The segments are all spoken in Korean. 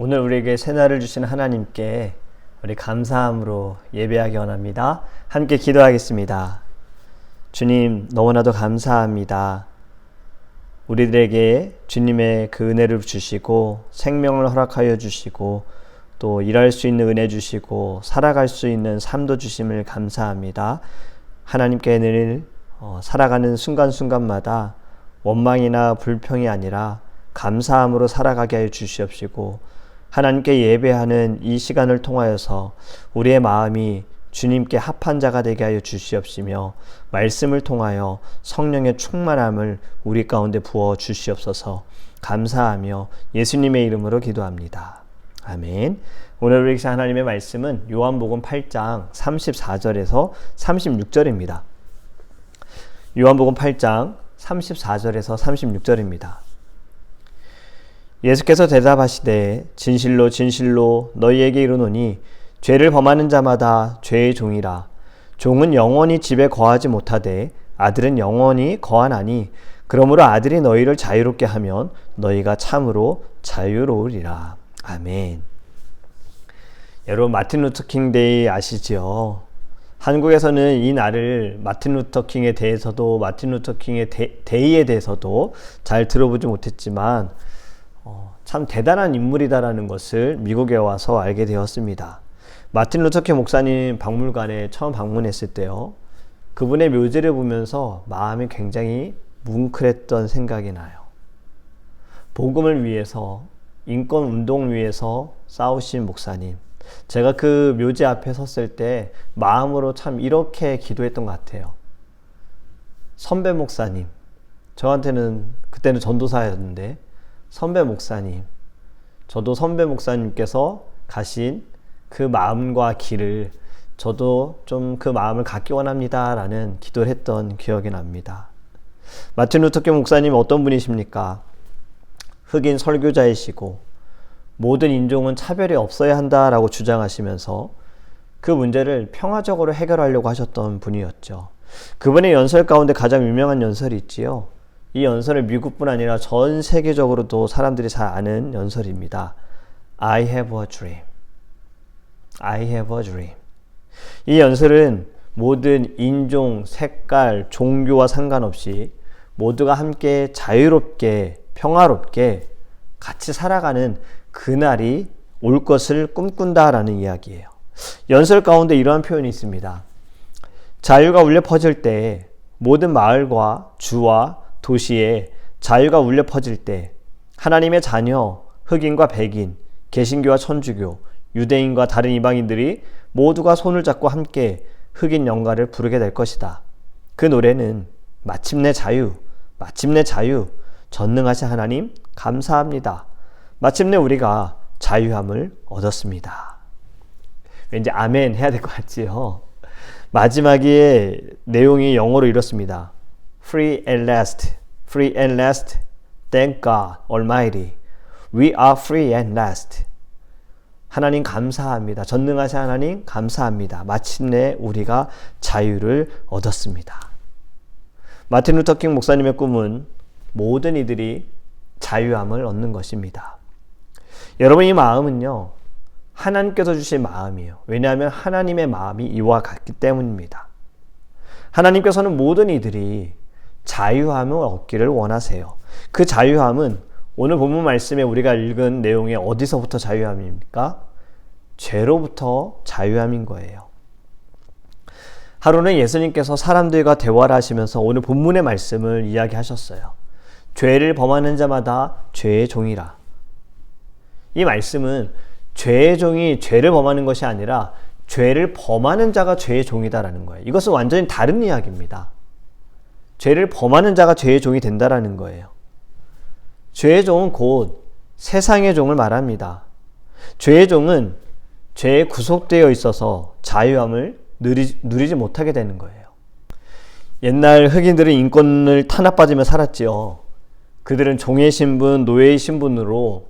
오늘 우리에게 새날을 주신 하나님께 우리 감사함으로 예배하기 원합니다. 함께 기도하겠습니다. 주님, 너무나도 감사합니다. 우리들에게 주님의 그 은혜를 주시고 생명을 허락하여 주시고 또 일할 수 있는 은혜 주시고 살아갈 수 있는 삶도 주심을 감사합니다. 하나님께 늘 살아가는 순간순간마다 원망이나 불평이 아니라 감사함으로 살아가게 하여 주시옵시고, 하나님께 예배하는 이 시간을 통하여서 우리의 마음이 주님께 합한 자가 되게 하여 주시옵시며, 말씀을 통하여 성령의 충만함을 우리 가운데 부어 주시옵소서. 감사하며 예수님의 이름으로 기도합니다. 아멘. 오늘 우리 하나님의 말씀은 요한복음 8장 34절에서 36절입니다. 요한복음 8장 34절에서 36절입니다. 예수께서 대답하시되 진실로 진실로 너희에게 이르노니 죄를 범하는 자마다 죄의 종이라. 종은 영원히 집에 거하지 못하되 아들은 영원히 거하나니 그러므로 아들이 너희를 자유롭게 하면 너희가 참으로 자유로우리라. 아멘. 여러분, 마틴 루터 킹 데이 아시지요? 한국에서는 이 날을 마틴 루터 킹에 대해서도 마틴 루터 킹의 데이에 대해서도 잘 들어보지 못했지만 참 대단한 인물이다라는 것을 미국에 와서 알게 되었습니다. 마틴 루터 킹 목사님 박물관에 처음 방문했을 때요, 그분의 묘지를 보면서 마음이 굉장히 뭉클했던 생각이 나요. 복음을 위해서, 인권 운동을 위해서 싸우신 목사님, 제가 그 묘지 앞에 섰을 때 마음으로 참 이렇게 기도했던 것 같아요. 선배 목사님, 저한테는 그때는 전도사였는데, 선배 목사님, 저도 선배 목사님께서 가신 그 마음과 길을 저도 좀 그 마음을 갖기 원합니다 라는 기도를 했던 기억이 납니다. 마틴 루터 킹 목사님 어떤 분이십니까? 흑인 설교자이시고 모든 인종은 차별이 없어야 한다라고 주장하시면서 그 문제를 평화적으로 해결하려고 하셨던 분이었죠. 그분의 연설 가운데 가장 유명한 연설이 있지요. 이 연설을 미국뿐 아니라 전 세계적으로도 사람들이 잘 아는 연설입니다. I have a dream. I have a dream. 이 연설은 모든 인종, 색깔, 종교와 상관없이 모두가 함께 자유롭게, 평화롭게 같이 살아가는 그날이 올 것을 꿈꾼다라는 이야기예요. 연설 가운데 이러한 표현이 있습니다. 자유가 울려 퍼질 때, 모든 마을과 주와 도시에 자유가 울려 퍼질 때 하나님의 자녀, 흑인과 백인, 개신교와 천주교, 유대인과 다른 이방인들이 모두가 손을 잡고 함께 흑인 영가를 부르게 될 것이다. 그 노래는 마침내 자유, 마침내 자유, 전능하신 하나님 감사합니다. 마침내 우리가 자유함을 얻었습니다. 왠지 아멘 해야 될 것 같지요? 마지막에 내용이 영어로 이렇습니다. Free at last, free at last, thank God Almighty. We are free at last. 하나님 감사합니다. 전능하신 하나님 감사합니다. 마침내 우리가 자유를 얻었습니다. 마틴 루터 킹 목사님의 꿈은 모든 이들이 자유함을 얻는 것입니다. 여러분, 이 마음은요, 하나님께서 주신 마음이에요. 왜냐하면 하나님의 마음이 이와 같기 때문입니다. 하나님께서는 모든 이들이 자유함을 얻기를 원하세요. 그 자유함은 오늘 본문 말씀에 우리가 읽은 내용에 어디서부터 자유함입니까? 죄로부터 자유함인 거예요. 하루는 예수님께서 사람들과 대화를 하시면서 오늘 본문의 말씀을 이야기하셨어요. 죄를 범하는 자마다 죄의 종이라. 이 말씀은 죄의 종이 죄를 범하는 것이 아니라 죄를 범하는 자가 죄의 종이다라는 거예요. 이것은 완전히 다른 이야기입니다. 죄를 범하는 자가 죄의 종이 된다라는 거예요. 죄의 종은 곧 세상의 종을 말합니다. 죄의 종은 죄에 구속되어 있어서 자유함을 누리지 못하게 되는 거예요. 옛날 흑인들은 인권을 탄압받으며 살았지요. 그들은 종의 신분, 노예의 신분으로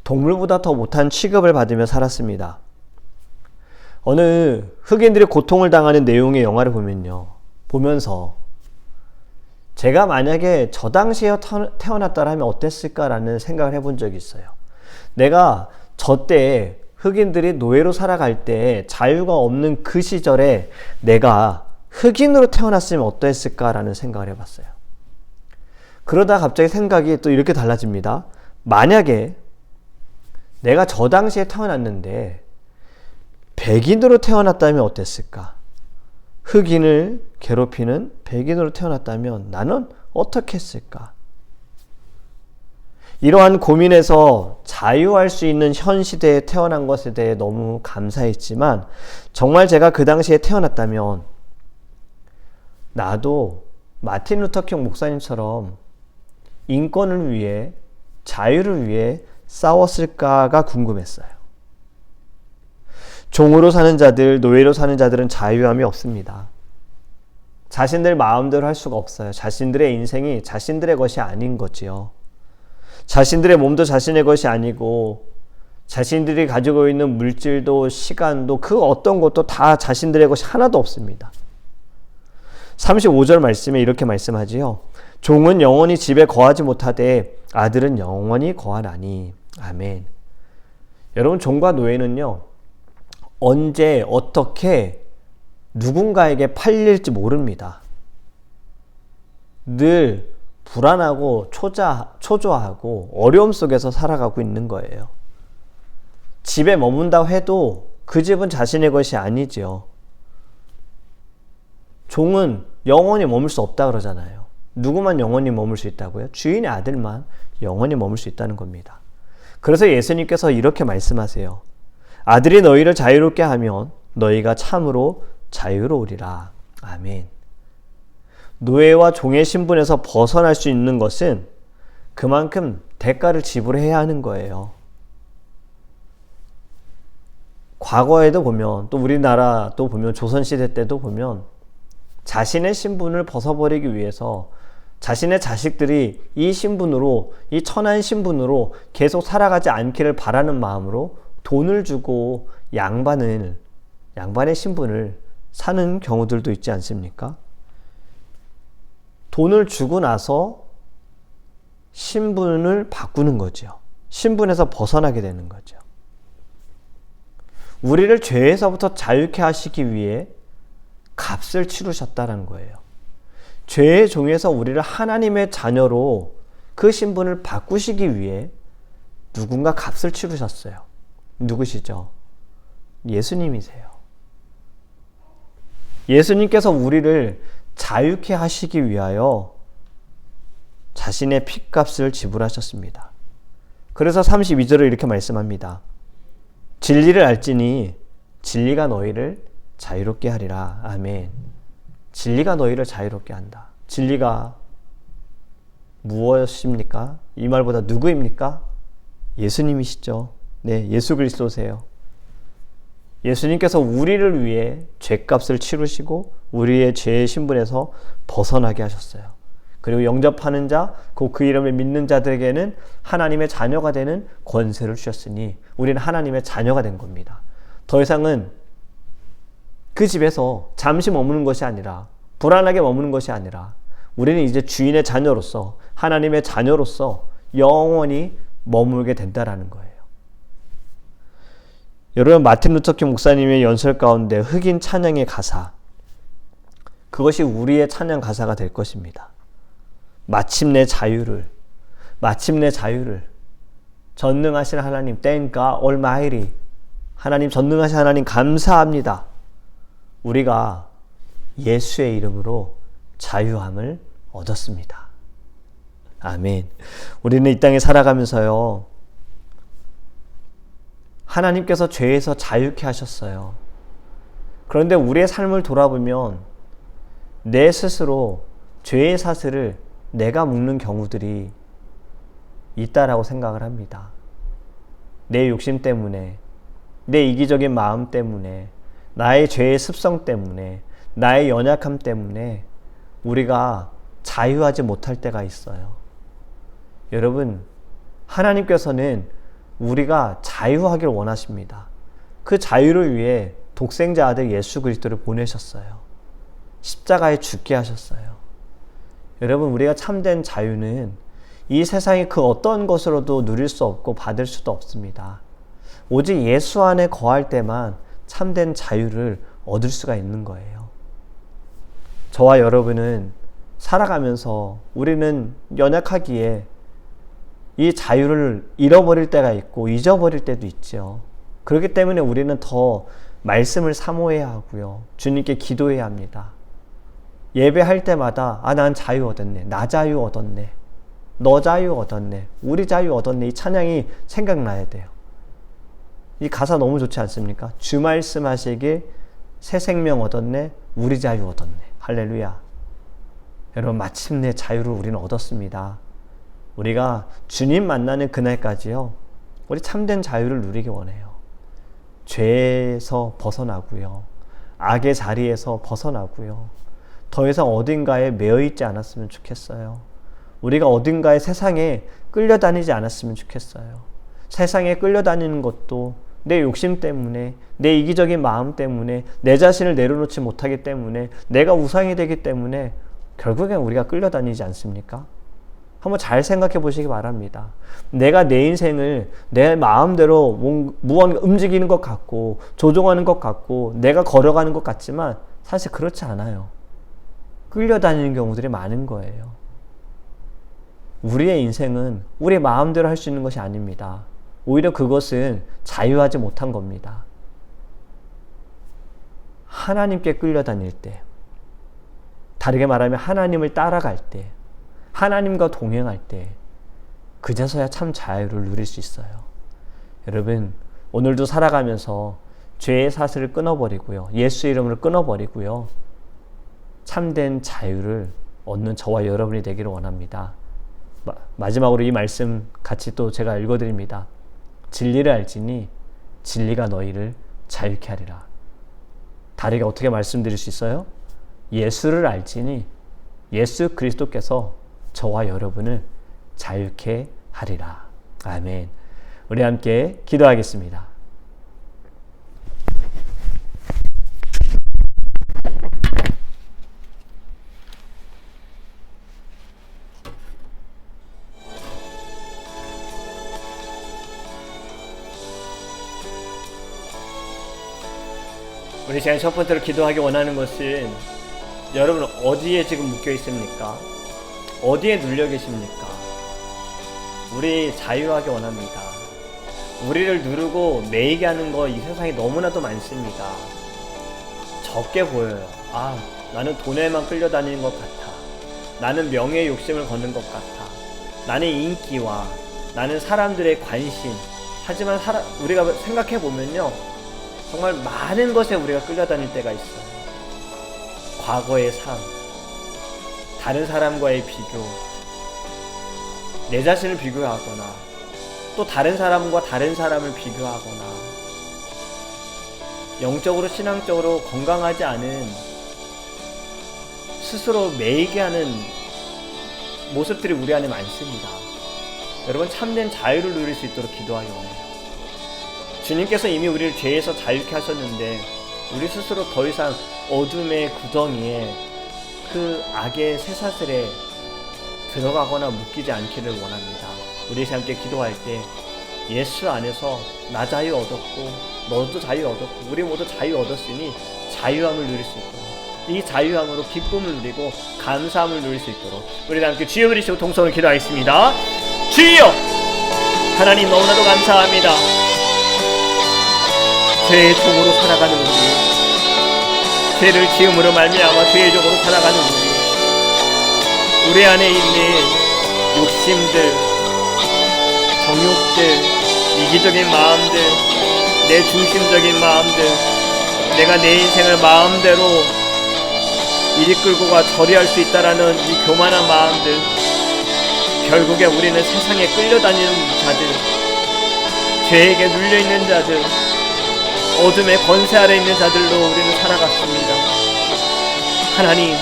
동물보다 더 못한 취급을 받으며 살았습니다. 어느 흑인들이 고통을 당하는 내용의 영화를 보면서 제가 만약에 저 당시에 태어났다면 어땠을까라는 생각을 해본 적이 있어요. 내가 저 때에 흑인들이 노예로 살아갈 때 자유가 없는 그 시절에 내가 흑인으로 태어났으면 어떠했을까라는 생각을 해봤어요. 그러다 갑자기 생각이 또 이렇게 달라집니다. 만약에 내가 저 당시에 태어났는데 백인으로 태어났다면 어땠을까? 흑인을 괴롭히는 백인으로 태어났다면 나는 어떻게 했을까? 이러한 고민에서 자유할 수 있는 현 시대에 태어난 것에 대해 너무 감사했지만 정말 제가 그 당시에 태어났다면 나도 마틴 루터킹 목사님처럼 인권을 위해 자유를 위해 싸웠을까가 궁금했어요. 종으로 사는 자들, 노예로 사는 자들은 자유함이 없습니다. 자신들 마음대로 할 수가 없어요. 자신들의 인생이 자신들의 것이 아닌 거지요. 자신들의 몸도 자신의 것이 아니고 자신들이 가지고 있는 물질도 시간도 그 어떤 것도 다 자신들의 것이 하나도 없습니다. 35절 말씀에 이렇게 말씀하지요. 종은 영원히 집에 거하지 못하되 아들은 영원히 거하나니. 아멘. 여러분, 종과 노예는요, 언제 어떻게 누군가에게 팔릴지 모릅니다. 늘 불안하고 초조하고 어려움 속에서 살아가고 있는 거예요. 집에 머문다 해도 그 집은 자신의 것이 아니지요. 종은 영원히 머물 수 없다 그러잖아요. 누구만 영원히 머물 수 있다고요? 주인의 아들만 영원히 머물 수 있다는 겁니다. 그래서 예수님께서 이렇게 말씀하세요. 아들이 너희를 자유롭게 하면 너희가 참으로 자유로우리라. 아멘. 노예와 종의 신분에서 벗어날 수 있는 것은 그만큼 대가를 지불해야 하는 거예요. 과거에도 보면, 또 우리나라도 보면, 조선시대 때도 보면 자신의 신분을 벗어버리기 위해서 자신의 자식들이 이 신분으로, 이 천한 신분으로 계속 살아가지 않기를 바라는 마음으로 돈을 주고 양반의 신분을 사는 경우들도 있지 않습니까? 돈을 주고 나서 신분을 바꾸는 거죠. 신분에서 벗어나게 되는 거죠. 우리를 죄에서부터 자유케 하시기 위해 값을 치르셨다는 거예요. 죄의 종에서 우리를 하나님의 자녀로 그 신분을 바꾸시기 위해 누군가 값을 치르셨어요. 누구시죠? 예수님이세요. 예수님께서 우리를 자유케 하시기 위하여 자신의 핏값을 지불하셨습니다. 그래서 32절을 이렇게 말씀합니다. 진리를 알지니 진리가 너희를 자유롭게 하리라. 아멘. 진리가 너희를 자유롭게 한다. 진리가 무엇입니까? 이 말보다 누구입니까? 예수님이시죠. 네, 예수 그리스도세요. 예수님께서 우리를 위해 죄값을 치르시고 우리의 죄의 신분에서 벗어나게 하셨어요. 그리고 영접하는 자, 그 이름을 믿는 자들에게는 하나님의 자녀가 되는 권세를 주셨으니 우리는 하나님의 자녀가 된 겁니다. 더 이상은 그 집에서 잠시 머무는 것이 아니라, 불안하게 머무는 것이 아니라 우리는 이제 주인의 자녀로서, 하나님의 자녀로서 영원히 머물게 된다라는 거예요. 여러분, 마틴 루터킹 목사님의 연설 가운데 흑인 찬양의 가사, 그것이 우리의 찬양 가사가 될 것입니다. 마침내 자유를 전능하신 하나님, Thank God Almighty, 하나님, 전능하신 하나님 감사합니다. 우리가 예수의 이름으로 자유함을 얻었습니다. 아멘. 우리는 이 땅에 살아가면서요, 하나님께서 죄에서 자유케 하셨어요. 그런데 우리의 삶을 돌아보면 내 스스로 죄의 사슬을 내가 묶는 경우들이 있다라고 생각을 합니다. 내 욕심 때문에, 내 이기적인 마음 때문에, 나의 죄의 습성 때문에, 나의 연약함 때문에 우리가 자유하지 못할 때가 있어요. 여러분, 하나님께서는 우리가 자유하길 원하십니다. 그 자유를 위해 독생자 아들 예수 그리스도를 보내셨어요. 십자가에 죽게 하셨어요. 여러분, 우리가 참된 자유는 이 세상의 그 어떤 것으로도 누릴 수 없고 받을 수도 없습니다. 오직 예수 안에 거할 때만 참된 자유를 얻을 수가 있는 거예요. 저와 여러분은 살아가면서 우리는 연약하기에 이 자유를 잃어버릴 때가 있고 잊어버릴 때도 있죠. 그렇기 때문에 우리는 더 말씀을 사모해야 하고요. 주님께 기도해야 합니다. 예배할 때마다 난 자유 얻었네. 나 자유 얻었네. 너 자유 얻었네. 우리 자유 얻었네. 이 찬양이 생각나야 돼요. 이 가사 너무 좋지 않습니까? 주 말씀하시길 새 생명 얻었네. 우리 자유 얻었네. 할렐루야. 여러분, 마침내 자유를 우리는 얻었습니다. 우리가 주님 만나는 그날까지요, 우리 참된 자유를 누리기 원해요. 죄에서 벗어나고요, 악의 자리에서 벗어나고요, 더 이상 어딘가에 매여 있지 않았으면 좋겠어요. 우리가 어딘가에 세상에 끌려다니지 않았으면 좋겠어요. 세상에 끌려다니는 것도 내 욕심 때문에, 내 이기적인 마음 때문에, 내 자신을 내려놓지 못하기 때문에, 내가 우상이 되기 때문에 결국엔 우리가 끌려다니지 않습니까? 한번 잘 생각해 보시기 바랍니다. 내가 내 인생을 내 마음대로 무언가 움직이는 것 같고 조종하는 것 같고 내가 걸어가는 것 같지만 사실 그렇지 않아요. 끌려다니는 경우들이 많은 거예요. 우리의 인생은 우리 마음대로 할 수 있는 것이 아닙니다. 오히려 그것은 자유하지 못한 겁니다. 하나님께 끌려다닐 때, 다르게 말하면 하나님을 따라갈 때, 하나님과 동행할 때, 그제서야 참 자유를 누릴 수 있어요. 여러분, 오늘도 살아가면서 죄의 사슬을 끊어버리고요, 예수 이름으로 끊어버리고요, 참된 자유를 얻는 저와 여러분이 되기를 원합니다. 마지막으로 이 말씀 같이 또 제가 읽어드립니다. 진리를 알지니 진리가 너희를 자유케 하리라. 다르게 어떻게 말씀드릴 수 있어요? 예수를 알지니 예수 그리스도께서 저와 여러분을 자유케 하리라. 아멘. 우리 함께 기도하겠습니다. 우리 시간 첫 번째로 기도하기 원하는 것은, 여러분 어디에 지금 묶여 있습니까? 어디에 눌려 계십니까? 우리 자유하기 원합니다. 우리를 누르고 매이게 하는 거 이 세상에 너무나도 많습니다. 적게 보여요. 나는 돈에만 끌려다니는 것 같아. 나는 명예의 욕심을 걷는 것 같아. 나는 인기와 나는 사람들의 관심. 하지만 우리가 생각해 보면요, 정말 많은 것에 우리가 끌려다닐 때가 있어요. 과거의 삶, 다른 사람과의 비교, 내 자신을 비교하거나 또 다른 사람과 다른 사람을 비교하거나, 영적으로 신앙적으로 건강하지 않은, 스스로 매이게 하는 모습들이 우리 안에 많습니다. 여러분, 참된 자유를 누릴 수 있도록 기도하기 원해요. 주님께서 이미 우리를 죄에서 자유케 하셨는데 우리 스스로 더 이상 어둠의 구덩이에, 그 악의 쇠사슬에 들어가거나 묶이지 않기를 원합니다. 우리 함께 기도할 때 예수 안에서 나 자유 얻었고 너도 자유 얻었고 우리 모두 자유 얻었으니 자유함을 누릴 수 있도록, 이 자유함으로 기쁨을 누리고 감사함을 누릴 수 있도록 우리 함께 주여 부르시고 동성을 기도하겠습니다. 주여, 하나님 너무나도 감사합니다. 죄의 종으로 살아가는 우리, 죄를 지음으로 말미암아 죄의 종으로 살아가는 우리 안에 있는 욕심들, 정욕들, 이기적인 마음들, 내 중심적인 마음들, 내가 내 인생을 마음대로 이리 끌고 가 처리할 수 있다라는 이 교만한 마음들, 결국에 우리는 세상에 끌려다니는 자들, 죄에게 눌려있는 자들, 어둠의 권세 아래 있는 자들로 우리는 살아갔습니다. 하나님,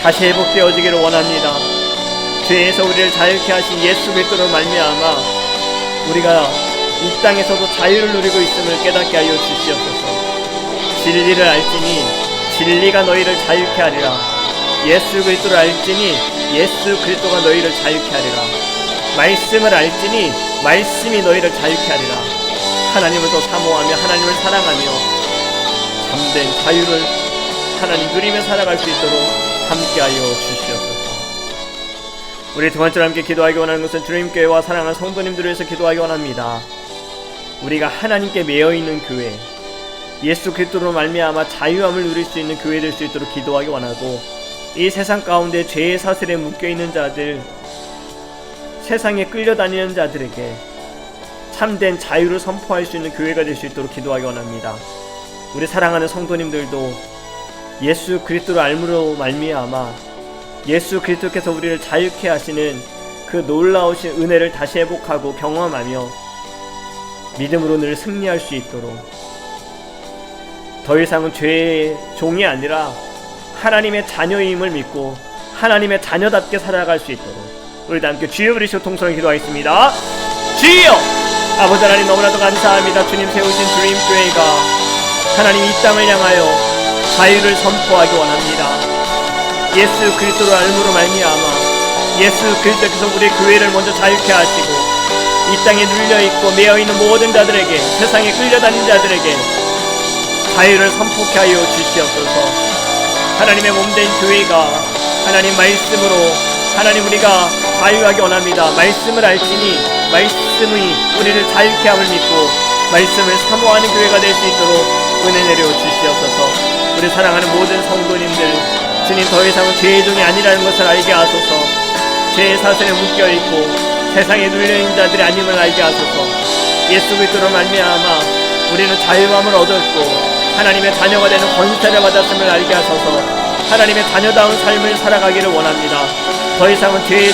다시 회복되어지기를 원합니다. 죄에서 우리를 자유케 하신 예수 그리스도로 말미암아 우리가 이 땅에서도 자유를 누리고 있음을 깨닫게 하여 주시옵소서. 진리를 알지니 진리가 너희를 자유케 하리라. 예수 그리스도를 알지니 예수 그리스도가 너희를 자유케 하리라. 말씀을 알지니 말씀이 너희를 자유케 하리라. 하나님을 더 사모하며 하나님을 사랑하며 참된 자유를 하나님 누리며 살아갈 수 있도록 함께하여 주시옵소서. 우리 두 번째로 함께 기도하기 원하는 것은 주님교회와 사랑하는 성도님들을 위해서 기도하기 원합니다. 우리가 하나님께 매여있는 교회, 예수 그리스도로 말미암아 자유함을 누릴 수 있는 교회 될 수 있도록 기도하기 원하고, 이 세상 가운데 죄의 사슬에 묶여있는 자들, 세상에 끌려다니는 자들에게 참된 자유를 선포할 수 있는 교회가 될 수 있도록 기도하기 원합니다. 우리 사랑하는 성도님들도 예수 그리스도를 알므로 말미암아 예수 그리스도께서 우리를 자유케 하시는 그 놀라우신 은혜를 다시 회복하고 경험하며 믿음으로 늘 승리할 수 있도록, 더 이상은 죄의 종이 아니라 하나님의 자녀임을 믿고 하나님의 자녀답게 살아갈 수 있도록 우리도 함께 주여 부르시고 통성을 기도하겠습니다. 주여! 아버지 하나님, 너무나도 감사합니다. 주님 세우신 주님교회가 하나님 이 땅을 향하여 자유를 선포하기 원합니다. 예수 그리스도를 알므로 말미암아 예수 그리스도께서 우리 교회를 먼저 자유케 하시고 이 땅에 눌려있고 매여있는 모든 자들에게, 세상에 끌려다닌 자들에게 자유를 선포케 하여 주시옵소서. 하나님의 몸된 교회가 하나님 말씀으로 하나님 우리가 자유하기 원합니다. 말씀을 알지니 말씀이 우리를 자유케 함을 믿고 말씀을 사모하는 교회가 될 수 있도록 은혜 내려 주시옵소서. 우리 사랑하는 모든 성도님들, 주님 더 이상은 죄의 종이 아니라는 것을 알게 하소서. 죄의 사슬에 묶여있고 세상에 눌려있는 자들이 아님을 알게 하소서. 예수 그리스도로 말미암아 우리는 자유함을 얻었고 하나님의 자녀가 되는 권세를 받았음을 알게 하소서. 하나님의 자녀다운 삶을 살아가기를 원합니다. 더 이상은 죄의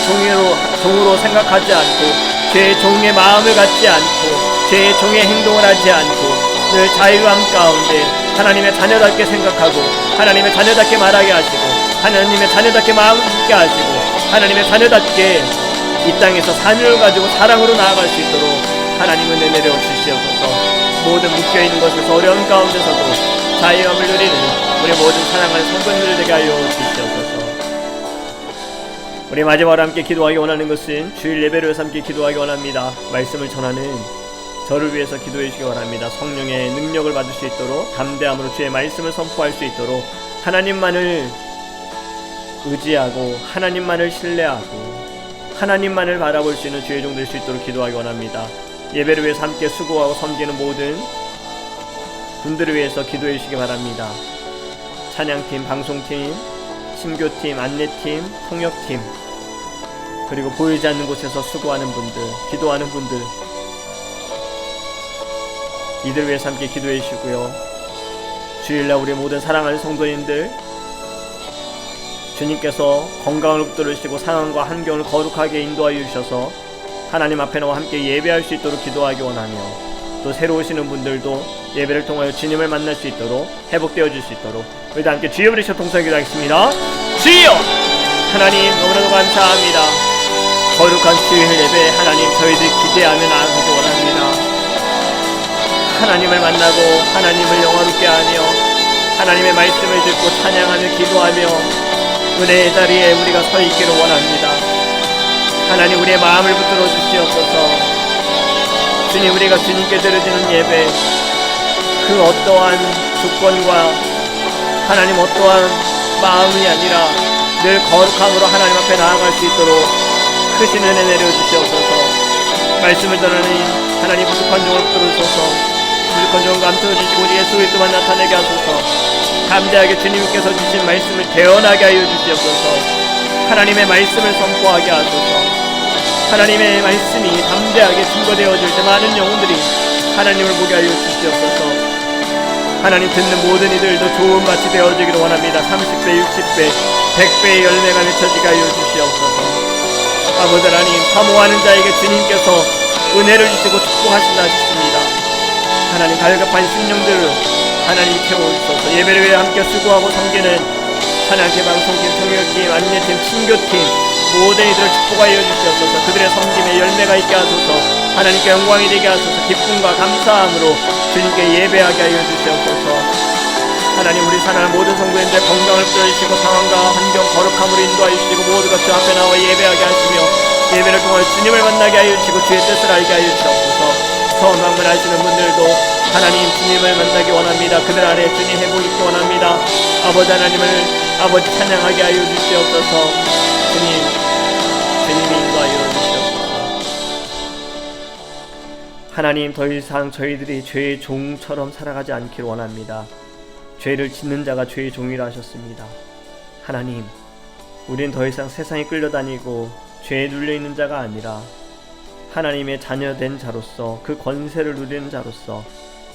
종으로 생각하지 않고 죄의 종의 마음을 갖지 않고 죄의 종의 행동을 하지 않고 늘 자유함 가운데 하나님의 자녀답게 생각하고 하나님의 자녀답게 말하게 하시고 하나님의 자녀답게 마음을 갖게 하시고 하나님의 자녀답게 이 땅에서 사명을 가지고 사랑으로 나아갈 수 있도록 하나님 은혜 내려 주시옵소서. 모든 묶여있는 것에서 어려운 가운데서도 자유함을 누리는 우리 모든 사랑하는 성도님들 되게 하여 주시옵소서. 우리 마지막으로 함께 기도하기 원하는 것은 주일 예배를 위해서 함께 기도하기 원합니다. 말씀을 전하는 저를 위해서 기도해 주시기 바랍니다. 성령의 능력을 받을 수 있도록 담대함으로 주의 말씀을 선포할 수 있도록 하나님만을 의지하고 하나님만을 신뢰하고 하나님만을 바라볼 수 있는 주의 종 될 수 있도록 기도하기 원합니다. 예배를 위해서 함께 수고하고 섬기는 모든 분들을 위해서 기도해 주시기 바랍니다. 찬양팀, 방송팀, 심교팀, 안내팀, 통역팀, 그리고 보이지 않는 곳에서 수고하는 분들, 기도하는 분들, 이들 위해서 함께 기도해 주시고요. 주일날 우리 모든 사랑하는 성도님들, 주님께서 건강을 붙들으시고 상황과 환경을 거룩하게 인도하여 주셔서 하나님 앞에 나와 함께 예배할 수 있도록 기도하기 원하며, 또 새로 오시는 분들도 예배를 통하여 주님을 만날 수 있도록 회복되어 줄 수 있도록 우리도 함께 주여 부르시고 통성을 기도하겠습니다. 주여! 하나님 너무나도 감사합니다. 거룩한 주일 예배 하나님 저희들 기대하며 나아가기 원합니다. 하나님을 만나고 하나님을 영화롭게 하며 하나님의 말씀을 듣고 찬양하며 기도하며 은혜의 자리에 우리가 서 있기를 원합니다. 하나님 우리의 마음을 붙들어 주시옵소서. 주님, 우리가 주님께 드려지는 예배, 그 어떠한 조건과 하나님 어떠한 마음이 아니라 늘 거룩함으로 하나님 앞에 나아갈 수 있도록 크신 은혜 내려주시옵소서. 말씀을 전하는 하나님 부족한 종을 붙들어주소서. 부족한 종을 감춰주시고 예수 그리스도만 나타내게 하소서. 담대하게 주님께서 주신 말씀을 대언하게 하여 주시옵소서. 하나님의 말씀을 선포하게 하소서. 하나님의 말씀이 담대하게 증거되어질 때 많은 영혼들이 하나님을 보게 하여 주시옵소서. 하나님 듣는 모든 이들도 좋은 밭이 되어지기를 원합니다. 30배, 60배, 100배의 열매가 맺혀지게 하여 주시옵소서. 아버지 하나님, 사모하는 자에게 주님께서 은혜를 주시고 축복하신다 하셨습니다. 하나님, 갈급한 심령들을 하나님 채워주소서. 예배를 위해 함께 수고하고 섬기는 찬양팀, 방송팀, 통역팀, 안내팀, 친교팀 모든 이들을 축복하여 주시옵소서. 그들의 섬김에 열매가 있게 하소서. 하나님께 영광이 되게 하소서. 기쁨과 감사함으로 주님께 예배하게 하여 주시옵소서. 하나님, 우리 사랑하는 모든 성도님들 건강을 붙여주시고 상황과 환경 거룩함으로 인도하여 주시고 모두가 주 앞에 나와 예배하게 하시며 예배를 통하여 주님을 만나게 하여 주시고 주의 뜻을 알게 하여 주시옵소서. 처음 방문하시는 분들도 하나님 주님을 만나기 원합니다. 그들 안에 주님 행복 있기 원합니다. 아버지 하나님을 아버지 찬양하게 하여 주시옵소서. 주님이 인도하여 주시옵소서. 하나님, 더 이상 저희들이 죄의 종처럼 살아가지 않기를 원합니다. 죄를 짓는 자가 죄의 종이라 하셨습니다. 하나님, 우린 더 이상 세상에 끌려다니고 죄에 눌려있는 자가 아니라 하나님의 자녀된 자로서, 그 권세를 누리는 자로서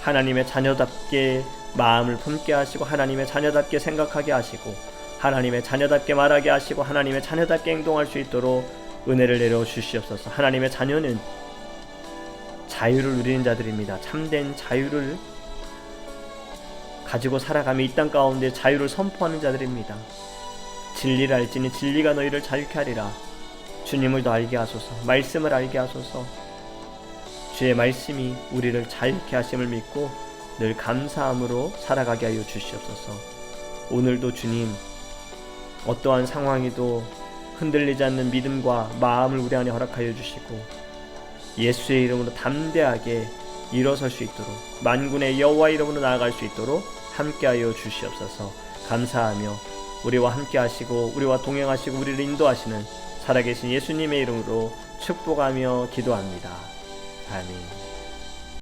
하나님의 자녀답게 마음을 품게 하시고, 하나님의 자녀답게 생각하게 하시고, 하나님의 자녀답게 말하게 하시고, 하나님의 자녀답게 행동할 수 있도록 은혜를 내려 주시옵소서. 하나님의 자녀는 자유를 누리는 자들입니다. 참된 자유를 가지고 살아가며 이 땅 가운데 자유를 선포하는 자들입니다. 진리를 알지니 진리가 너희를 자유케 하리라. 주님을 더 알게 하소서. 말씀을 알게 하소서. 주의 말씀이 우리를 자유케 하심을 믿고 늘 감사함으로 살아가게 하여 주시옵소서. 오늘도 주님, 어떠한 상황에도 흔들리지 않는 믿음과 마음을 우리 안에 허락하여 주시고 예수의 이름으로 담대하게 일어설 수 있도록, 만군의 여호와 이름으로 나아갈 수 있도록 함께하여 주시옵소서. 감사하며 우리와 함께하시고 우리와 동행하시고 우리를 인도하시는 살아계신 예수님의 이름으로 축복하며 기도합니다. 아멘.